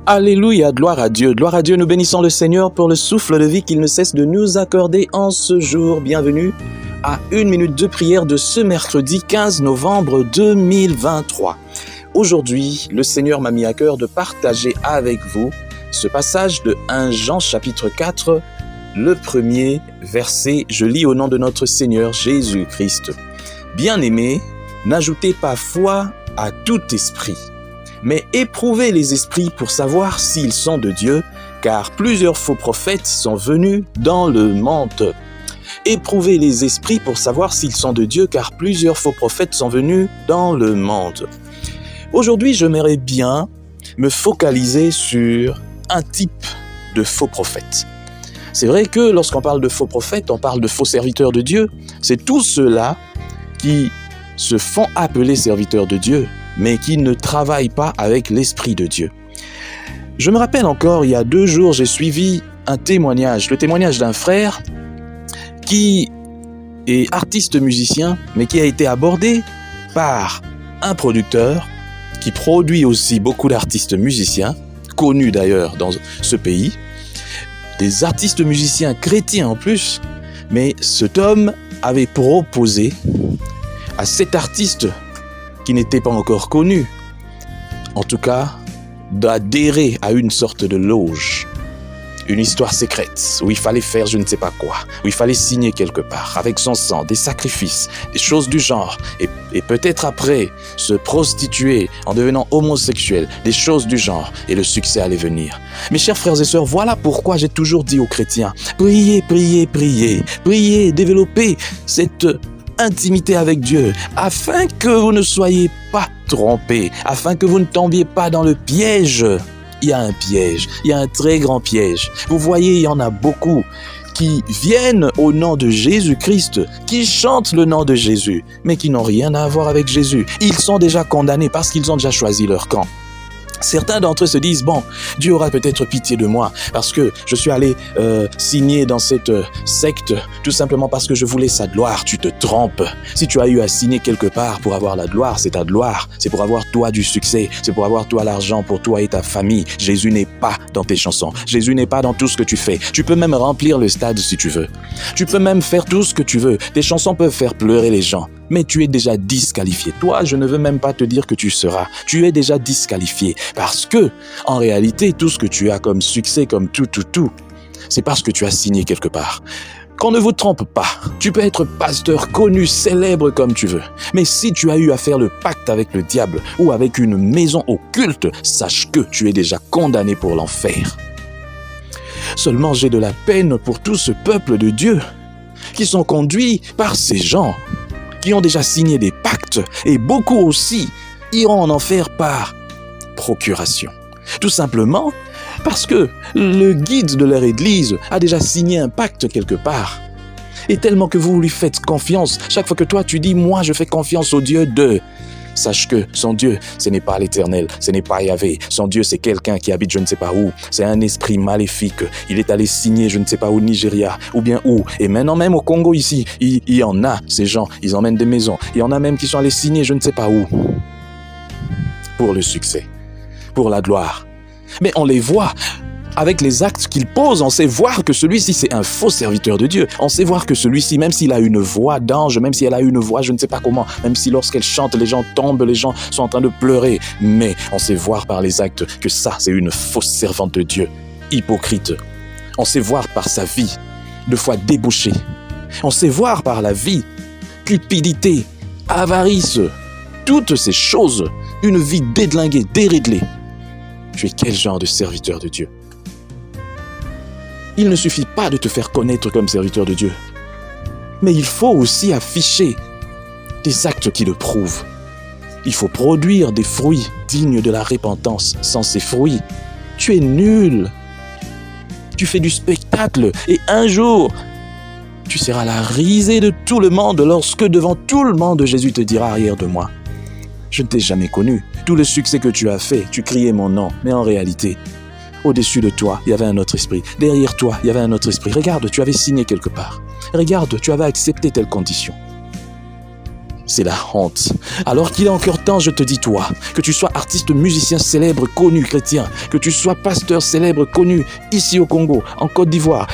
Alléluia, gloire à Dieu, nous bénissons le Seigneur pour le souffle de vie qu'il ne cesse de nous accorder en ce jour. Bienvenue à 1 minute de prière de ce mercredi 15 novembre 2023. Aujourd'hui, le Seigneur m'a mis à cœur de partager avec vous ce passage de 1 Jean chapitre 4, le premier verset. Je lis au nom de notre Seigneur Jésus-Christ. Bien-aimés, n'ajoutez pas foi à tout esprit, mais éprouvez les esprits pour savoir s'ils sont de Dieu, car plusieurs faux prophètes sont venus dans le monde. Éprouvez les esprits pour savoir s'ils sont de Dieu, car plusieurs faux prophètes sont venus dans le monde. Aujourd'hui, j'aimerais bien me focaliser sur un type de faux prophète. C'est vrai que lorsqu'on parle de faux prophètes, on parle de faux serviteurs de Dieu. C'est tous ceux-là qui se font appeler serviteurs de Dieu, mais qui ne travaillent pas avec l'Esprit de Dieu. Je me rappelle encore, il y a 2 jours, j'ai suivi un témoignage, le témoignage d'un frère qui est artiste musicien, mais qui a été abordé par un producteur qui produit aussi beaucoup d'artistes musiciens, connus d'ailleurs dans ce pays, des artistes musiciens chrétiens en plus, mais cet homme avait proposé à cet artiste qui n'était pas encore connu, en tout cas, d'adhérer à une sorte de loge, une histoire secrète, où il fallait faire je ne sais pas quoi, où il fallait signer quelque part, avec son sang, des sacrifices, des choses du genre, et peut-être après, se prostituer en devenant homosexuel, des choses du genre, et le succès allait venir. Mes chers frères et sœurs, voilà pourquoi j'ai toujours dit aux chrétiens, priez, priez, priez, priez, développez cette intimité avec Dieu, afin que vous ne soyez pas trompés, afin que vous ne tombiez pas dans le piège. Il y a un piège, il y a un très grand piège. Vous voyez, il y en a beaucoup qui viennent au nom de Jésus-Christ, qui chantent le nom de Jésus, mais qui n'ont rien à voir avec Jésus. Ils sont déjà condamnés parce qu'ils ont déjà choisi leur camp. Certains d'entre eux se disent, bon, Dieu aura peut-être pitié de moi parce que je suis allé signer dans cette secte tout simplement parce que je voulais sa gloire. Tu te trompes. Si tu as eu à signer quelque part pour avoir la gloire, c'est ta gloire. C'est pour avoir toi du succès. C'est pour avoir toi l'argent pour toi et ta famille. Jésus n'est pas dans tes chansons. Jésus n'est pas dans tout ce que tu fais. Tu peux même remplir le stade si tu veux. Tu peux même faire tout ce que tu veux. Tes chansons peuvent faire pleurer les gens. Mais tu es déjà disqualifié. Toi, je ne veux même pas te dire que tu seras. Tu es déjà disqualifié. Parce que, en réalité, tout ce que tu as comme succès, comme tout, c'est parce que tu as signé quelque part. Qu'on ne vous trompe pas. Tu peux être pasteur connu, célèbre comme tu veux. Mais si tu as eu à faire le pacte avec le diable ou avec une maison occulte, sache que tu es déjà condamné pour l'enfer. Seulement, j'ai de la peine pour tout ce peuple de Dieu qui sont conduits par ces gens qui ont déjà signé des pactes, et beaucoup aussi iront en enfer par procuration. Tout simplement parce que le guide de leur église a déjà signé un pacte quelque part. Et tellement que vous lui faites confiance, chaque fois que toi tu dis « moi je fais confiance au Dieu de », sache que son Dieu, ce n'est pas l'Éternel, ce n'est pas Yahvé. Son Dieu, c'est quelqu'un qui habite je ne sais pas où. C'est un esprit maléfique. Il est allé signer je ne sais pas où, au Nigeria, ou bien où. Et maintenant même au Congo ici, il y en a, ces gens, ils emmènent des maisons. Il y en a même qui sont allés signer je ne sais pas où. Pour le succès, pour la gloire. Mais on les voit. Avec les actes qu'il pose, on sait voir que celui-ci, c'est un faux serviteur de Dieu. On sait voir que celui-ci, même s'il a une voix d'ange, même si elle a une voix, je ne sais pas comment, même si lorsqu'elle chante, les gens tombent, les gens sont en train de pleurer. Mais on sait voir par les actes que ça, c'est une fausse servante de Dieu, hypocrite. On sait voir par sa vie, de foi débauchée. On sait voir par la vie, cupidité, avarice, toutes ces choses, une vie dédlinguée, déréglée. Tu es quel genre de serviteur de Dieu ? Il ne suffit pas de te faire connaître comme serviteur de Dieu, mais il faut aussi afficher des actes qui le prouvent. Il faut produire des fruits dignes de la repentance. Sans ces fruits, tu es nul. Tu fais du spectacle et un jour, tu seras la risée de tout le monde lorsque devant tout le monde, Jésus te dira « arrière de moi ». Je ne t'ai jamais connu. Tout le succès que tu as fait, tu criais mon nom, mais en réalité, au-dessus de toi, il y avait un autre esprit. Derrière toi, il y avait un autre esprit. Regarde, tu avais signé quelque part. Regarde, tu avais accepté telle condition. c'est la honte. Alors qu'il est encore temps, je te dis toi, que tu sois artiste, musicien célèbre, connu, chrétien, que tu sois pasteur célèbre, connu, ici au Congo, en Côte d'Ivoire,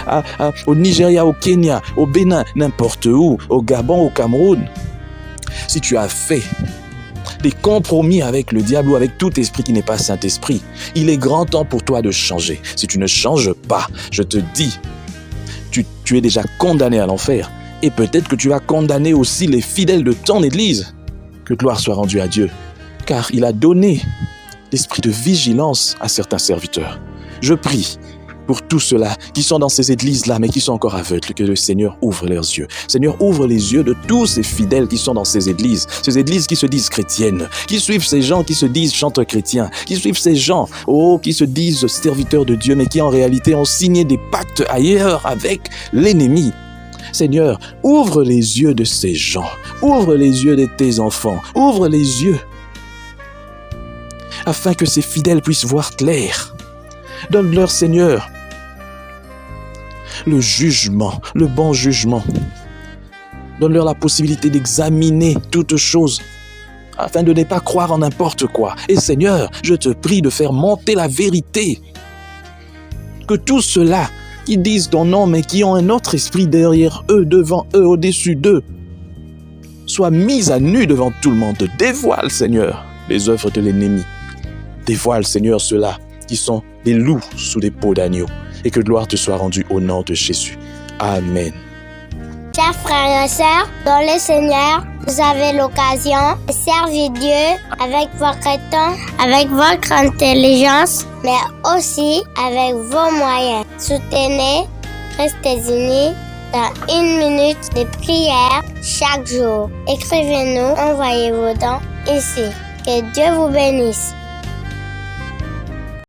au Nigeria, au Kenya, au Bénin, n'importe où, au Gabon, au Cameroun. Si tu as fait des compromis avec le diable ou avec tout esprit qui n'est pas Saint-Esprit, il est grand temps pour toi de changer. Si tu ne changes pas, je te dis, tu es déjà condamné à l'enfer. Et peut-être que tu vas condamner aussi les fidèles de ton Église. Que gloire soit rendue à Dieu, car il a donné l'esprit de vigilance à certains serviteurs. Je prie pour tous ceux-là qui sont dans ces églises-là, mais qui sont encore aveugles, que le Seigneur ouvre leurs yeux. Seigneur, ouvre les yeux de tous ces fidèles qui sont dans ces églises qui se disent chrétiennes, qui suivent ces gens qui se disent chanteurs chrétiens, qui suivent ces gens, qui se disent serviteurs de Dieu, mais qui en réalité ont signé des pactes ailleurs avec l'ennemi. Seigneur, ouvre les yeux de ces gens, ouvre les yeux de tes enfants, ouvre les yeux, afin que ces fidèles puissent voir clair. Donne-leur, Seigneur, le jugement, le bon jugement. Donne-leur la possibilité d'examiner toutes choses, afin de ne pas croire en n'importe quoi. Et Seigneur, je te prie de faire monter la vérité. Que tous ceux-là qui disent ton nom, mais qui ont un autre esprit derrière eux, devant eux, au-dessus d'eux, soient mis à nu devant tout le monde. Dévoile, Seigneur, les œuvres de l'ennemi. Dévoile, Seigneur, ceux-là qui sont des loups sous des peaux d'agneau. Et que gloire te soit rendue au nom de Jésus. Amen. Chers frères et sœurs, dans le Seigneur, vous avez l'occasion de servir Dieu avec votre temps, avec votre intelligence, mais aussi avec vos moyens. Soutenez, restez unis dans 1 minute de prière chaque jour. Écrivez-nous, envoyez vos dons ici. Que Dieu vous bénisse.